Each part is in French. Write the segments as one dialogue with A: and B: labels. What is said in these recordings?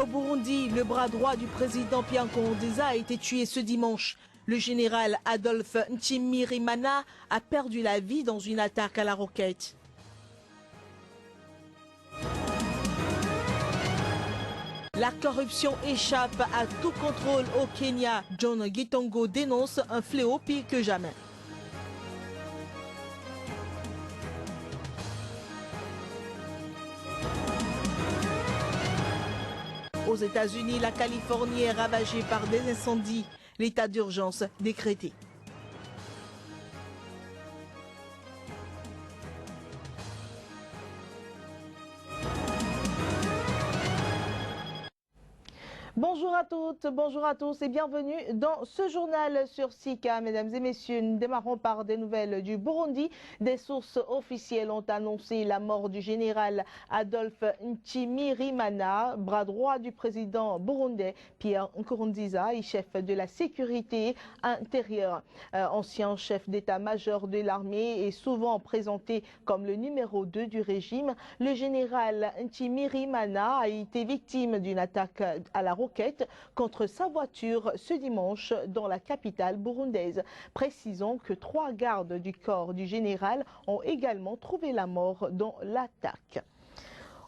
A: Burundi, le bras droit du président Pierre Nkurunziza a été tué ce dimanche. Le général Adolphe Nshimirimana a perdu la vie dans une attaque à la roquette. La corruption échappe à tout contrôle au Kenya. John Gitongo dénonce un fléau pire que jamais. Aux États-Unis, la Californie est ravagée par des incendies. L'état d'urgence décrété. Bonjour à toutes, bonjour à tous et bienvenue dans ce journal sur Sika. Mesdames et messieurs, nous démarrons par des nouvelles du Burundi. Des sources officielles ont annoncé la mort du général Adolphe Nshimirimana, bras droit du président burundais Pierre Nkurunziza et chef de la sécurité intérieure. Ancien chef d'état-major de l'armée et souvent présenté comme le numéro 2 du régime, le général Nshimirimana a été victime d'une attaque à la roquette contre sa voiture ce dimanche dans la capitale burundaise. Précisons que 3 gardes du corps du général ont également trouvé la mort dans l'attaque.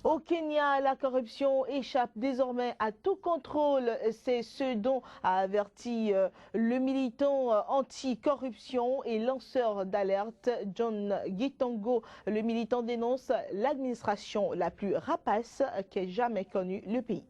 A: Au Kenya, la corruption échappe désormais à tout contrôle. C'est ce dont a averti le militant anti-corruption et lanceur d'alerte John Gitongo. Le militant dénonce l'administration la plus rapace qu'ait jamais connue le pays.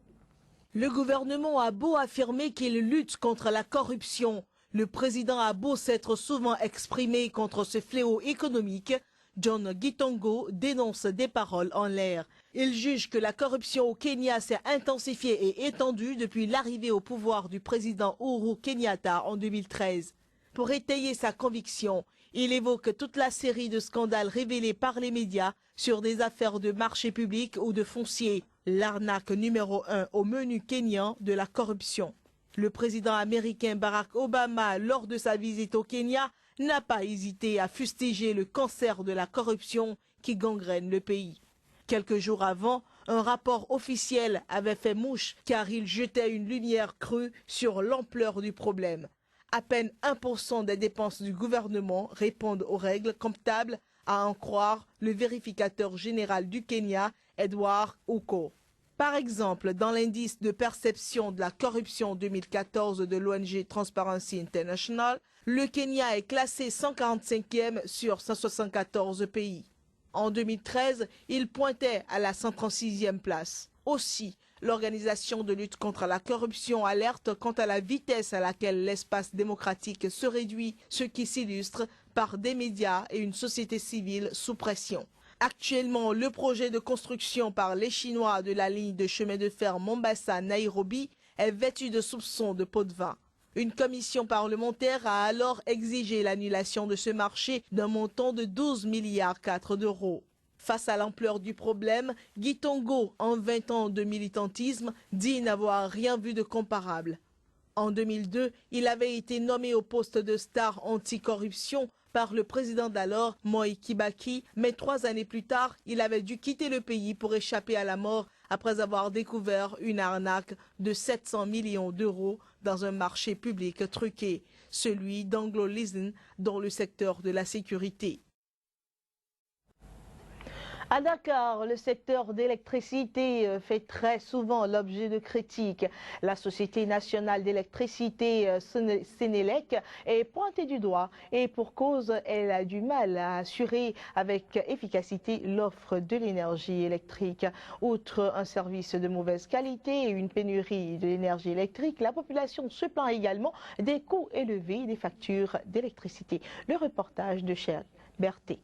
A: Le gouvernement a beau affirmer qu'il lutte contre la corruption. Le président a beau s'être souvent exprimé contre ce fléau économique. John Gitongo dénonce des paroles en l'air. Il juge que la corruption au Kenya s'est intensifiée et étendue depuis l'arrivée au pouvoir du président Uhuru Kenyatta en 2013. Pour étayer sa conviction, il évoque toute la série de scandales révélés par les médias sur des affaires de marché public ou de foncier. L'arnaque numéro 1 au menu kényan de la corruption. Le président américain Barack Obama, lors de sa visite au Kenya, n'a pas hésité à fustiger le cancer de la corruption qui gangrène le pays. Quelques jours avant, un rapport officiel avait fait mouche car il jetait une lumière crue sur l'ampleur du problème. À peine 1% des dépenses du gouvernement répondent aux règles comptables, à en croire le vérificateur général du Kenya, Edward Uko. Par exemple, dans l'indice de perception de la corruption 2014 de l'ONG Transparency International, le Kenya est classé 145e sur 174 pays. En 2013, il pointait à la 136e place. Aussi, l'organisation de lutte contre la corruption alerte quant à la vitesse à laquelle l'espace démocratique se réduit, ce qui s'illustre par des médias et une société civile sous pression. Actuellement, le projet de construction par les Chinois de la ligne de chemin de fer Mombasa-Nairobi est vêtu de soupçons de pots de vin. Une commission parlementaire a alors exigé l'annulation de ce marché d'un montant de 12,4 milliards d'euros. Face à l'ampleur du problème, Gitongo, en 20 ans de militantisme, dit n'avoir rien vu de comparable. En 2002, il avait été nommé au poste de star anticorruption par le président d'alors, Moi Kibaki, mais 3 années plus tard, il avait dû quitter le pays pour échapper à la mort après avoir découvert une arnaque de 700 millions d'euros dans un marché public truqué, celui d'Anglo Leasing dans le secteur de la sécurité. À Dakar, le secteur d'électricité fait très souvent l'objet de critiques. La Société nationale d'électricité Sénélec est pointée du doigt et pour cause, elle a du mal à assurer avec efficacité l'offre de l'énergie électrique. Outre un service de mauvaise qualité et une pénurie de l'énergie électrique, la population se plaint également des coûts élevés des factures d'électricité. Le reportage de Cher Berthet.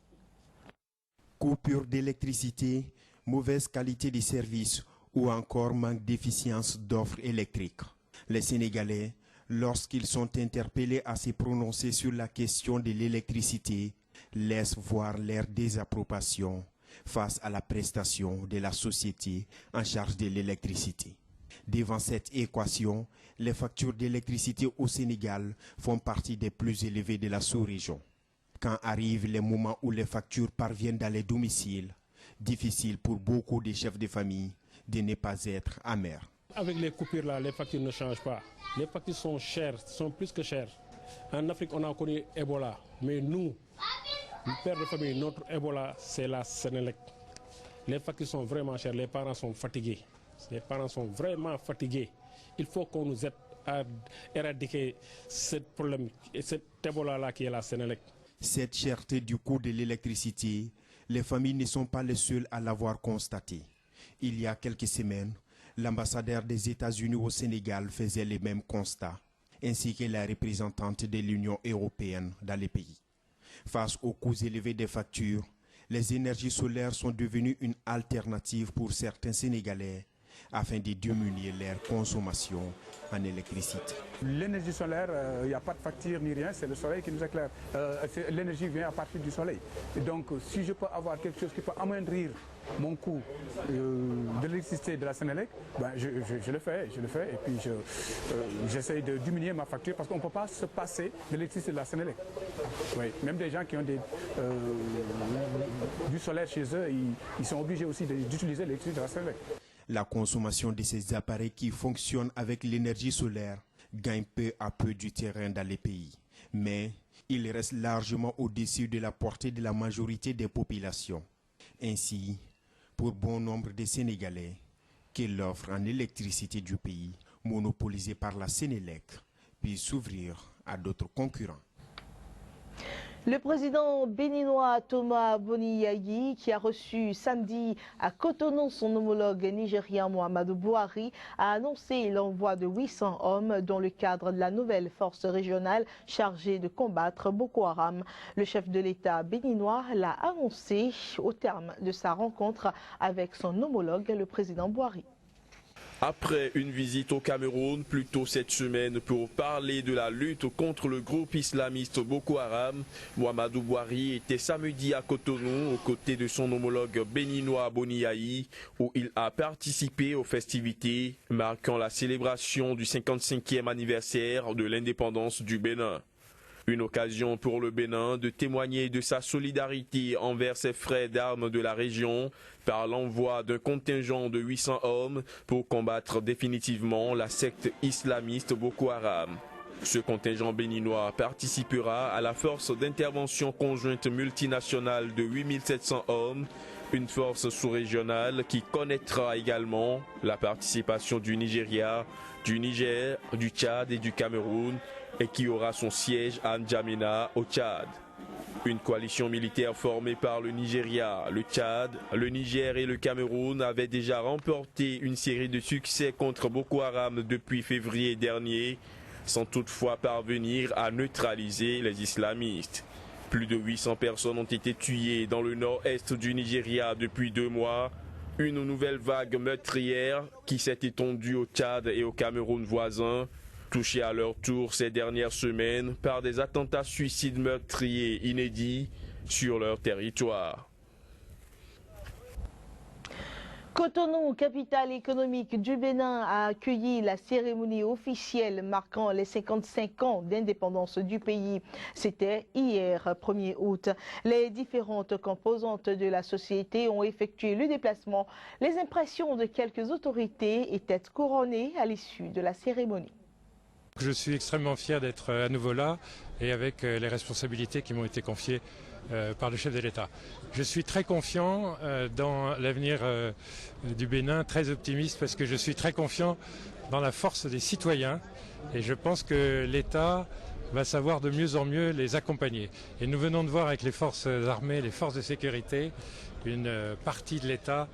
B: Coupure d'électricité, mauvaise qualité des services ou encore manque d'efficience d'offres électriques. Les Sénégalais, lorsqu'ils sont interpellés à se prononcer sur la question de l'électricité, laissent voir leur désapprobation face à la prestation de la société en charge de l'électricité. Devant cette équation, les factures d'électricité au Sénégal font partie des plus élevées de la sous-région. Quand arrivent les moments où les factures parviennent dans les domiciles, difficile pour beaucoup de chefs de famille de ne pas être amers.
C: avec les coupures là, les factures ne changent pas. Les factures sont chères, sont plus que chères. En Afrique, on a connu Ebola, mais nous, pères de famille, notre Ebola, c'est la Sénélec. Les factures sont vraiment chères, les parents sont fatigués. Les parents sont vraiment fatigués. Il faut qu'on nous aide à éradiquer ce problème, cet Ebola-là qui est la Sénélec.
B: Cette cherté du coût de l'électricité, les familles ne sont pas les seules à l'avoir constaté. Il y a quelques semaines, l'ambassadeur des États-Unis au Sénégal faisait les mêmes constats, ainsi que la représentante de l'Union européenne dans les pays. Face aux coûts élevés des factures, les énergies solaires sont devenues une alternative pour certains Sénégalais afin de diminuer leur consommation en électricité.
D: L'énergie solaire, il n'y a pas de facture ni rien, c'est le soleil qui nous éclaire. L'énergie vient à partir du soleil. Et donc, si je peux avoir quelque chose qui peut amoindrir mon coût de l'électricité de la Sénélec, ben je le fais, et puis j'essaye de diminuer ma facture parce qu'on ne peut pas se passer de l'électricité de la Sénélec. Oui, même des gens qui ont du solaire chez eux, ils sont obligés aussi d'utiliser l'électricité de la Sénélec.
B: La consommation de ces appareils qui fonctionnent avec l'énergie solaire gagne peu à peu du terrain dans les pays. Mais il reste largement au-dessus de la portée de la majorité des populations. Ainsi, pour bon nombre de Sénégalais, que l'offre en électricité du pays, monopolisée par la Sénélec, puisse s'ouvrir à d'autres concurrents.
A: Le président béninois Thomas Boni-Yayi, qui a reçu samedi à Cotonou son homologue nigérien Muhammadu Buhari, a annoncé l'envoi de 800 hommes dans le cadre de la nouvelle force régionale chargée de combattre Boko Haram. Le chef de l'État béninois l'a annoncé au terme de sa rencontre avec son homologue, le président Buhari.
E: Après une visite au Cameroun plus tôt cette semaine pour parler de la lutte contre le groupe islamiste Boko Haram, Muhammadu Buhari était samedi à Cotonou aux côtés de son homologue béninois Boni-Yayi, où il a participé aux festivités marquant la célébration du 55e anniversaire de l'indépendance du Bénin. Une occasion pour le Bénin de témoigner de sa solidarité envers ses frères d'armes de la région par l'envoi d'un contingent de 800 hommes pour combattre définitivement la secte islamiste Boko Haram. Ce contingent béninois participera à la force d'intervention conjointe multinationale de 8700 hommes, une force sous-régionale qui connaîtra également la participation du Nigeria, du Niger, du Tchad et du Cameroun, et qui aura son siège à N'Djamena au Tchad. Une coalition militaire formée par le Nigeria, le Tchad, le Niger et le Cameroun avait déjà remporté une série de succès contre Boko Haram depuis février dernier, sans toutefois parvenir à neutraliser les islamistes. Plus de 800 personnes ont été tuées dans le nord-est du Nigeria depuis 2 mois. Une nouvelle vague meurtrière qui s'est étendue au Tchad et au Cameroun voisin, touchés à leur tour ces dernières semaines par des attentats suicides meurtriers inédits sur leur territoire.
A: Cotonou, capitale économique du Bénin, a accueilli la cérémonie officielle marquant les 55 ans d'indépendance du pays. C'était hier, 1er août. Les différentes composantes de la société ont effectué le déplacement. Les impressions de quelques autorités étaient couronnées à l'issue de la cérémonie.
F: Je suis extrêmement fier d'être à nouveau là et avec les responsabilités qui m'ont été confiées par le chef de l'État. Je suis très confiant dans l'avenir du Bénin, très optimiste parce que je suis très confiant dans la force des citoyens et je pense que l'État va savoir de mieux en mieux les accompagner. Et nous venons de voir avec les forces armées, les forces de sécurité, une partie de l'État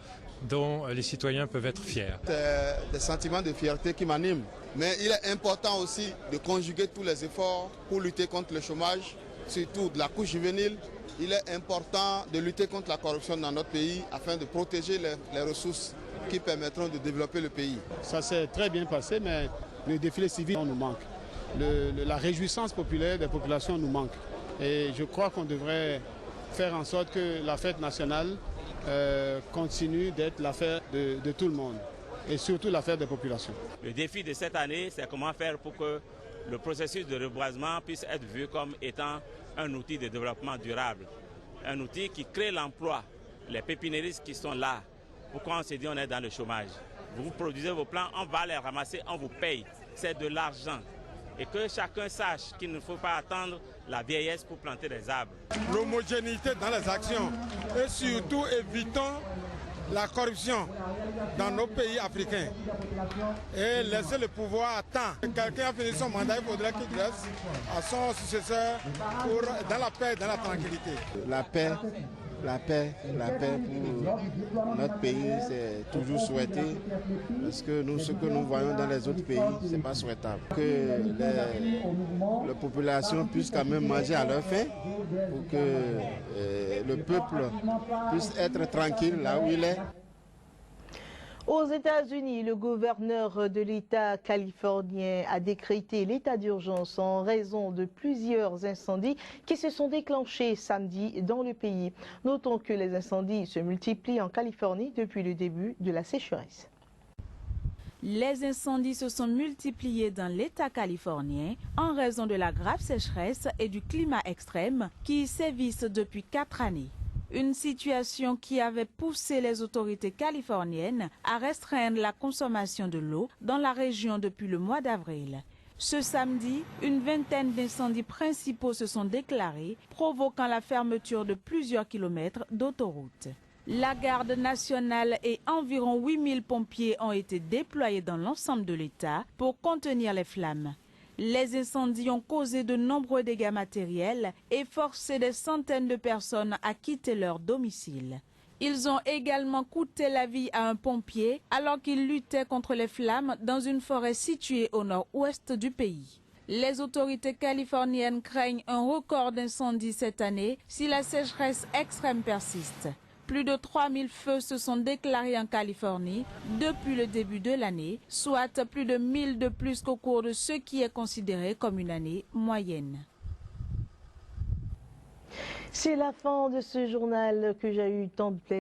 F: dont les citoyens peuvent être fiers.
G: C'est des sentiments de fierté qui m'animent. Mais il est important aussi de conjuguer tous les efforts pour lutter contre le chômage, surtout de la couche juvénile. Il est important de lutter contre la corruption dans notre pays afin de protéger les ressources qui permettront de développer le pays.
H: Ça s'est très bien passé, mais le défilé civil nous manque. La réjouissance populaire des populations nous manque. Et je crois qu'on devrait faire en sorte que la fête nationale continue d'être l'affaire de tout le monde et surtout l'affaire des populations.
I: Le défi de cette année, c'est comment faire pour que le processus de reboisement puisse être vu comme étant un outil de développement durable, un outil qui crée l'emploi. Les pépiniéristes qui sont là, pourquoi on s'est dit on est dans le chômage? vous produisez vos plants, on va les ramasser, on vous paye. C'est de l'argent. Et que chacun sache qu'il ne faut pas attendre la vieillesse pour planter des arbres.
J: L'homogénéité dans les actions et surtout évitons la corruption dans nos pays africains et laisser le pouvoir à temps. Quelqu'un a fini son mandat, il faudrait qu'il laisse à son successeur dans la paix, dans la tranquillité.
K: La paix pour notre pays, c'est toujours souhaité parce que ce que nous voyons dans les autres pays, ce n'est pas souhaitable. Que les populations puissent quand même manger à leur faim pour que le peuple puisse être tranquille là où il est.
A: Aux États-Unis, le gouverneur de l'État californien a décrété l'état d'urgence en raison de plusieurs incendies qui se sont déclenchés samedi dans le pays. Notons que les incendies se multiplient en Californie depuis le début de la sécheresse.
L: Les incendies se sont multipliés dans l'État californien en raison de la grave sécheresse et du climat extrême qui sévissent depuis 4 années. Une situation qui avait poussé les autorités californiennes à restreindre la consommation de l'eau dans la région depuis le mois d'avril. Ce samedi, une vingtaine d'incendies principaux se sont déclarés, provoquant la fermeture de plusieurs kilomètres d'autoroutes. La garde nationale et environ 8000 pompiers ont été déployés dans l'ensemble de l'État pour contenir les flammes. Les incendies ont causé de nombreux dégâts matériels et forcé des centaines de personnes à quitter leur domicile. Ils ont également coûté la vie à un pompier alors qu'il luttait contre les flammes dans une forêt située au nord-ouest du pays. Les autorités californiennes craignent un record d'incendies cette année si la sécheresse extrême persiste. Plus de 3000 feux se sont déclarés en Californie depuis le début de l'année, soit plus de 1000 de plus qu'au cours de ce qui est considéré comme une année moyenne.
A: C'est la fin de ce journal que j'ai eu tant de plaisir.